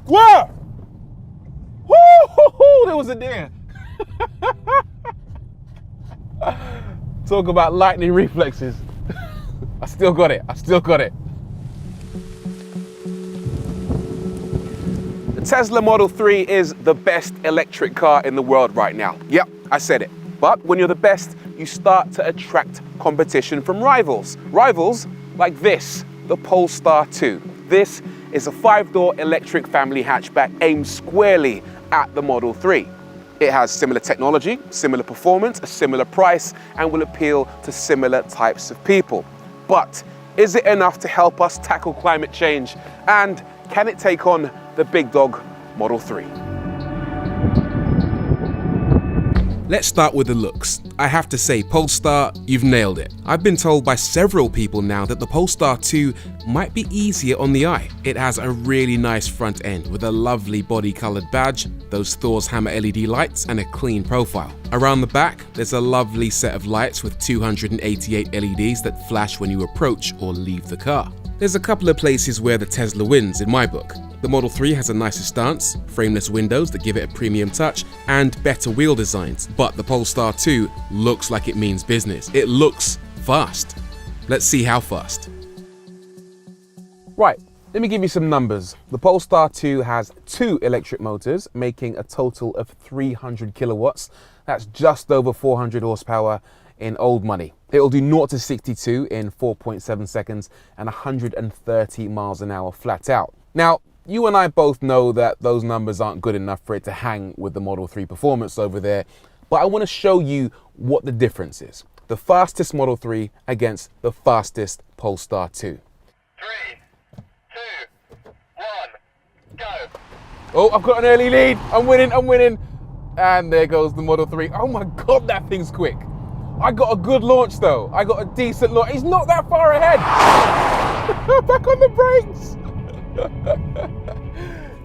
Whoa! Woo! There was a deer. Talk about lightning reflexes. I still got it. The Tesla Model 3 is the best electric car in the world right now. Yep, I said it. But when you're the best, you start to attract competition from rivals. Rivals like this, the Polestar 2. This is a 5-door electric family hatchback aimed squarely at the Model 3. It has similar technology, similar performance, a similar price, and will appeal to similar types of people. But is it enough to help us tackle climate change? And can it take on the big dog Model 3? Let's start with the looks. I have to say, Polestar, you've nailed it. I've been told by several people now that the Polestar 2 might be easier on the eye. It has a really nice front end with a lovely body-colored badge, those Thor's hammer LED lights, and a clean profile. Around the back, there's a lovely set of lights with 288 LEDs that flash when you approach or leave the car. There's a couple of places where the Tesla wins in my book. The Model 3 has a nicer stance, frameless windows that give it a premium touch, and better wheel designs. But the Polestar 2 looks like it means business. It looks fast. Let's see how fast. Right, let me give you some numbers. The Polestar 2 has 2 electric motors, making a total of 300 kilowatts. That's just over 400 horsepower in old money. It'll do 0 to 62 in 4.7 seconds and 130 miles an hour flat out. Now, you and I both know that those numbers aren't good enough for it to hang with the Model 3 performance over there, but I want to show you what the difference is. The fastest Model 3 against the fastest Polestar 2. 3, 2, 1, go. Oh, I've got an early lead. I'm winning. And there goes the Model 3. Oh my God, that thing's quick. I got a good launch though. I got a decent launch. He's not that far ahead. Back on the brakes.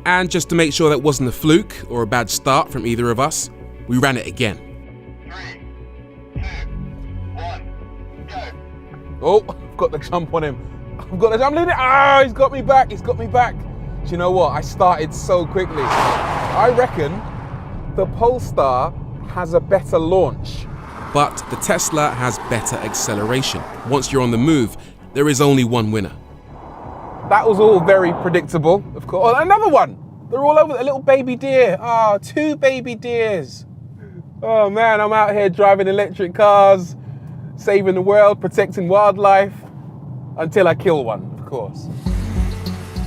And just to make sure that wasn't a fluke or a bad start from either of us, we ran it again. 3, 2, 1, go. Oh, I've got the jump on him. I'm leading. Ah, he's got me back. Do you know what? I started so quickly. I reckon the Polestar has a better launch. But the Tesla has better acceleration. Once you're on the move, there is only one winner. That was all very predictable, of course. Oh, another one. They're all over. A little baby deer. Oh, 2 baby deers. Oh man, I'm out here driving electric cars, saving the world, protecting wildlife, until I kill one, of course.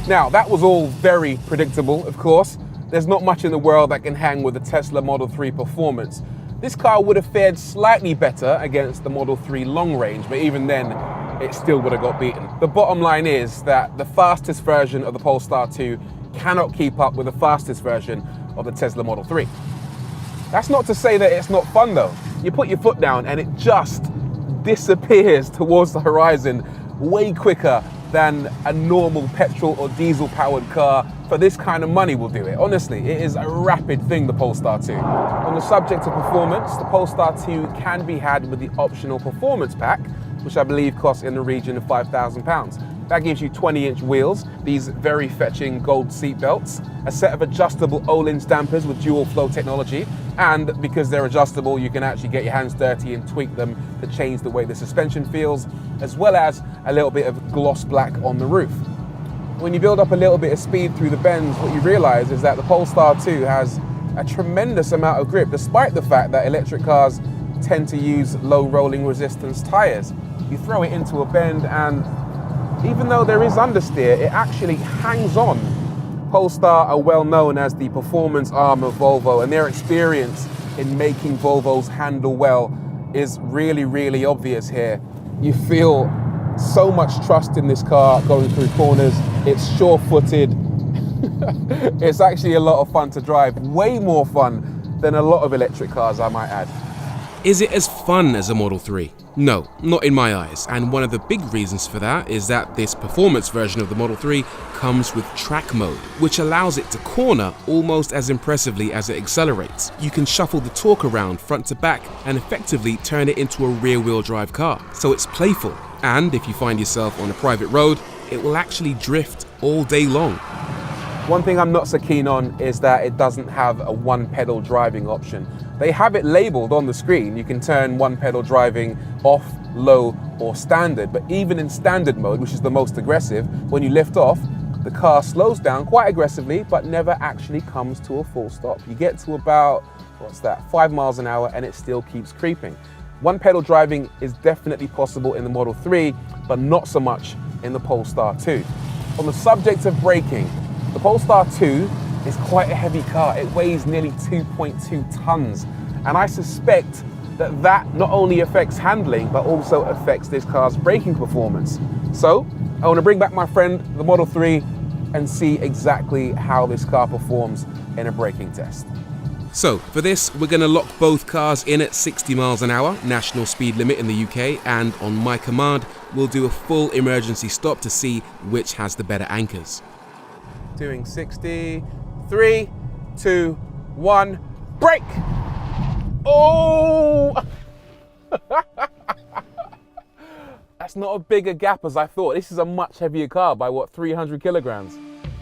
Now, that was all very predictable, of course. There's not much in the world that can hang with the Tesla Model 3 performance. This car would have fared slightly better against the Model 3 long range, but even then, it still would have got beaten. The bottom line is that the fastest version of the Polestar 2 cannot keep up with the fastest version of the Tesla Model 3. That's not to say that it's not fun though. You put your foot down and it just disappears towards the horizon way quicker than a normal petrol or diesel powered car for this kind of money will do it. Honestly, it is a rapid thing, the Polestar 2. On the subject of performance, the Polestar 2 can be had with the optional performance pack, which I believe costs in the region of £5,000. That gives you 20-inch wheels, these very fetching gold seat belts, a set of adjustable Öhlins dampers with dual flow technology, and because they're adjustable, you can actually get your hands dirty and tweak them to change the way the suspension feels, as well as a little bit of gloss black on the roof. When you build up a little bit of speed through the bends, what you realize is that the Polestar 2 has a tremendous amount of grip, despite the fact that electric cars tend to use low rolling resistance tires. You throw it into a bend and even though there is understeer, it actually hangs on. Polestar are well known as the performance arm of Volvo, and their experience in making Volvos handle well is really, really obvious here. You feel so much trust in this car going through corners. It's sure-footed. It's actually a lot of fun to drive, way more fun than a lot of electric cars, I might add. Is it as fun as a Model 3? No, not in my eyes, and one of the big reasons for that is that this performance version of the Model 3 comes with track mode, which allows it to corner almost as impressively as it accelerates. You can shuffle the torque around front to back and effectively turn it into a rear-wheel drive car, so it's playful. And if you find yourself on a private road, it will actually drift all day long. One thing I'm not so keen on is that it doesn't have a one pedal driving option. They have it labeled on the screen. You can turn one pedal driving off, low, or standard, but even in standard mode, which is the most aggressive, when you lift off, the car slows down quite aggressively, but never actually comes to a full stop. You get to about, 5 miles an hour, and it still keeps creeping. One pedal driving is definitely possible in the Model 3, but not so much in the Polestar 2. On the subject of braking, the Polestar 2 is quite a heavy car. It weighs nearly 2.2 tons, and I suspect that not only affects handling, but also affects this car's braking performance. So I want to bring back my friend, the Model 3, and see exactly how this car performs in a braking test. So for this, we're going to lock both cars in at 60 miles an hour, national speed limit in the UK, and on my command, we'll do a full emergency stop to see which has the better anchors. Doing 60, 3, 2, 1, brake! Oh! That's not a bigger gap as I thought. This is a much heavier car by 300 kilograms.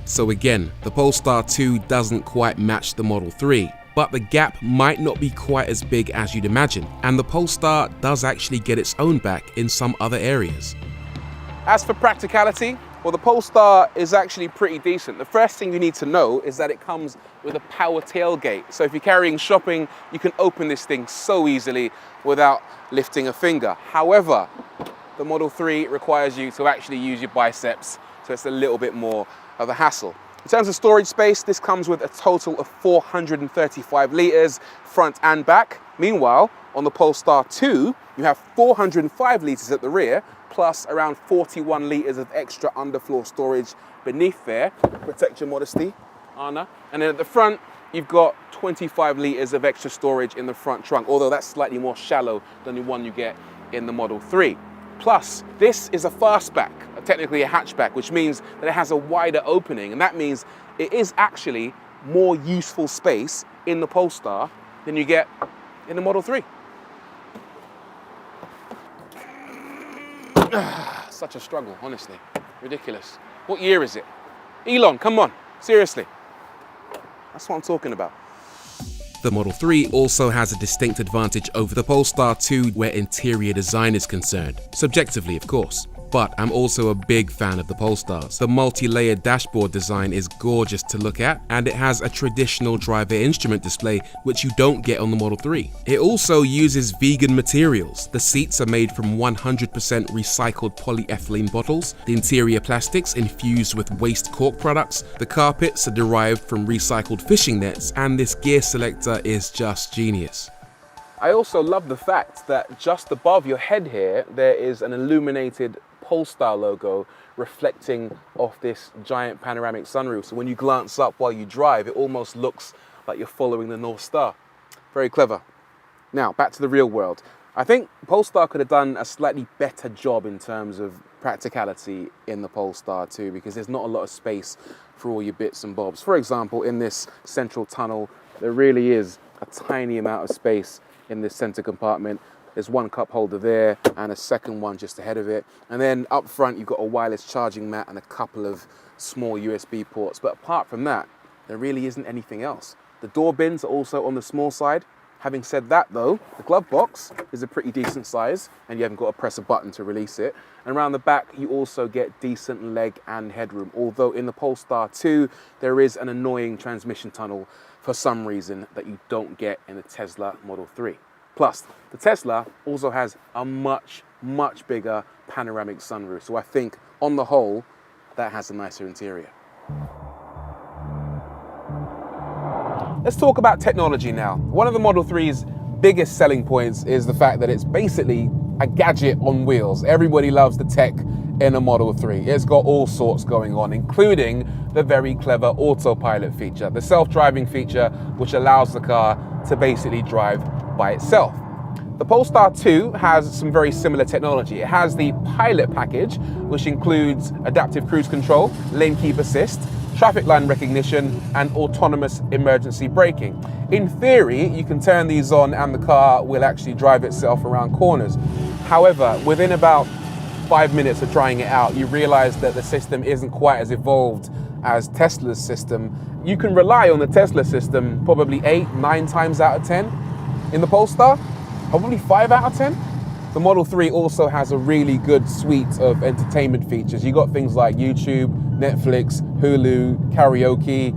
So again, the Polestar 2 doesn't quite match the Model 3, but the gap might not be quite as big as you'd imagine, and the Polestar does actually get its own back in some other areas. As for practicality, well, the Polestar is actually pretty decent. The first thing you need to know is that it comes with a power tailgate. So if you're carrying shopping, you can open this thing so easily without lifting a finger. However, the Model 3 requires you to actually use your biceps, so it's a little bit more of a hassle. In terms of storage space, this comes with a total of 435 litres, front and back. Meanwhile, on the Polestar 2, you have 405 litres at the rear, plus around 41 litres of extra underfloor storage beneath there. Protect your modesty, Anna. And then at the front, you've got 25 litres of extra storage in the front trunk, although that's slightly more shallow than the one you get in the Model 3. Plus, this is a fastback, technically a hatchback, which means that it has a wider opening, and that means it is actually more useful space in the Polestar than you get in the Model 3. Such a struggle, honestly. Ridiculous. What year is it? Elon, come on, seriously. That's what I'm talking about. The Model 3 also has a distinct advantage over the Polestar 2 where interior design is concerned, subjectively of course. But I'm also a big fan of the Polestars. The multi-layered dashboard design is gorgeous to look at, and it has a traditional driver instrument display which you don't get on the Model 3. It also uses vegan materials. The seats are made from 100% recycled polyethylene bottles, the interior plastics infused with waste cork products, the carpets are derived from recycled fishing nets, and this gear selector is just genius. I also love the fact that just above your head here, there is an illuminated Polestar logo reflecting off this giant panoramic sunroof. So when you glance up while you drive, it almost looks like you're following the North Star. Very clever. Now, back to the real world. I think Polestar could have done a slightly better job in terms of practicality in the Polestar 2, because there's not a lot of space for all your bits and bobs. For example, in this central tunnel, there really is a tiny amount of space in this center compartment. There's one cup holder there and a second one just ahead of it. And then up front, you've got a wireless charging mat and a couple of small USB ports. But apart from that, there really isn't anything else. The door bins are also on the small side. Having said that though, the glove box is a pretty decent size and you haven't got to press a button to release it. And around the back, you also get decent leg and headroom. Although in the Polestar 2, there is an annoying transmission tunnel for some reason that you don't get in the Tesla Model 3. Plus, the Tesla also has a much bigger panoramic sunroof. So I think, on the whole, that has a nicer interior. Let's talk about technology now. One of the Model 3's biggest selling points is the fact that it's basically a gadget on wheels. Everybody loves the tech in a Model 3. It's got all sorts going on, including the very clever autopilot feature, the self-driving feature which allows the car to basically drive by itself. The Polestar 2 has some very similar technology. It has the Pilot package, which includes adaptive cruise control, lane keep assist, traffic line recognition, and autonomous emergency braking. In theory, you can turn these on and the car will actually drive itself around corners. However, within about 5 minutes of trying it out, you realize that the system isn't quite as evolved as Tesla's system, you can rely on the Tesla system probably 8, 9 times out of 10. In the Polestar, probably 5 out of 10. The Model 3 also has a really good suite of entertainment features. You got things like YouTube, Netflix, Hulu, karaoke,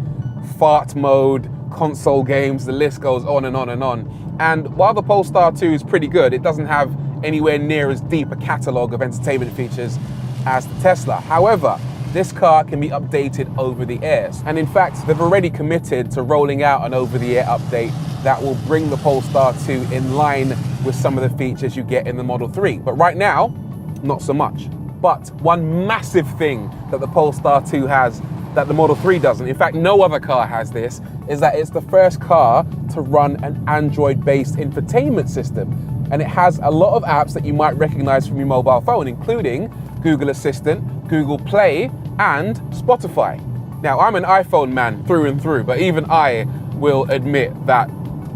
fart mode, console games, the list goes on and on and on. And while the Polestar 2 is pretty good, it doesn't have anywhere near as deep a catalogue of entertainment features as the Tesla. However, this car can be updated over the air. And in fact, they've already committed to rolling out an over-the-air update that will bring the Polestar 2 in line with some of the features you get in the Model 3. But right now, not so much. But one massive thing that the Polestar 2 has that the Model 3 doesn't, in fact, no other car has this, is that it's the first car to run an Android-based infotainment system. And it has a lot of apps that you might recognize from your mobile phone, including Google Assistant, Google Play, and Spotify. Now, I'm an iPhone man through and through, but even I will admit that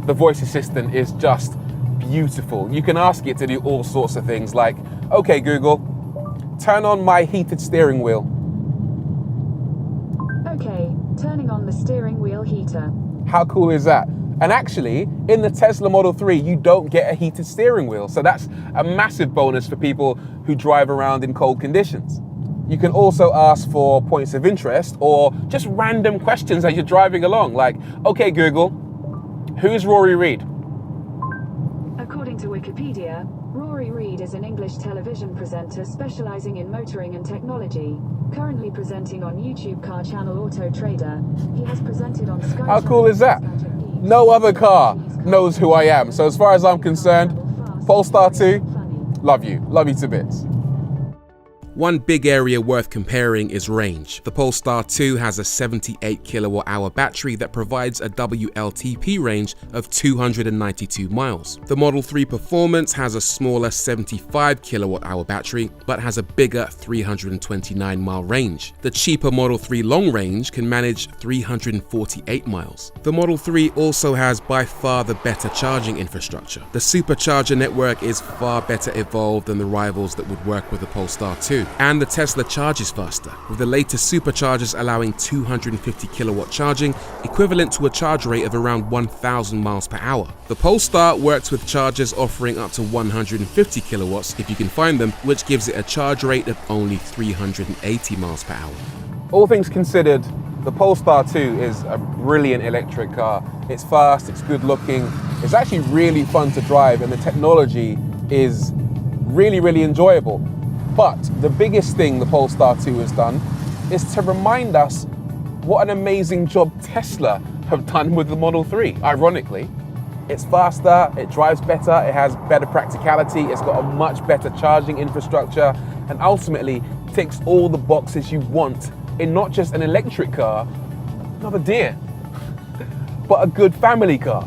the voice assistant is just beautiful. You can ask it to do all sorts of things like, okay, Google, turn on my heated steering wheel. Okay, turning on the steering wheel heater. How cool is that? And actually, in the Tesla Model 3, you don't get a heated steering wheel. So that's a massive bonus for people who drive around in cold conditions. You can also ask for points of interest or just random questions as you're driving along. Like, okay, Google, who's Rory Reid? According to Wikipedia, Rory Reid is an English television presenter specializing in motoring and technology. Currently presenting on YouTube car channel Auto Trader. He has presented on Sky. How cool is that? No other car knows who I am. So as far as I'm concerned, Polestar 2, love you to bits. One big area worth comparing is range. The Polestar 2 has a 78 kilowatt-hour battery that provides a WLTP range of 292 miles. The Model 3 Performance has a smaller 75 kilowatt-hour battery, but has a bigger 329-mile range. The cheaper Model 3 Long Range can manage 348 miles. The Model 3 also has by far the better charging infrastructure. The supercharger network is far better evolved than the rivals that would work with the Polestar 2. And the Tesla charges faster, with the latest superchargers allowing 250 kilowatt charging, equivalent to a charge rate of around 1,000 miles per hour. The Polestar works with chargers offering up to 150 kilowatts if you can find them, which gives it a charge rate of only 380 miles per hour. All things considered, the Polestar 2 is a brilliant electric car. It's fast, it's good looking, it's actually really fun to drive, and the technology is really, really enjoyable. But the biggest thing the Polestar 2 has done is to remind us what an amazing job Tesla have done with the Model 3, ironically. It's faster, it drives better, it has better practicality, it's got a much better charging infrastructure, and ultimately ticks all the boxes you want in not just an electric car, not a deer, but a good family car.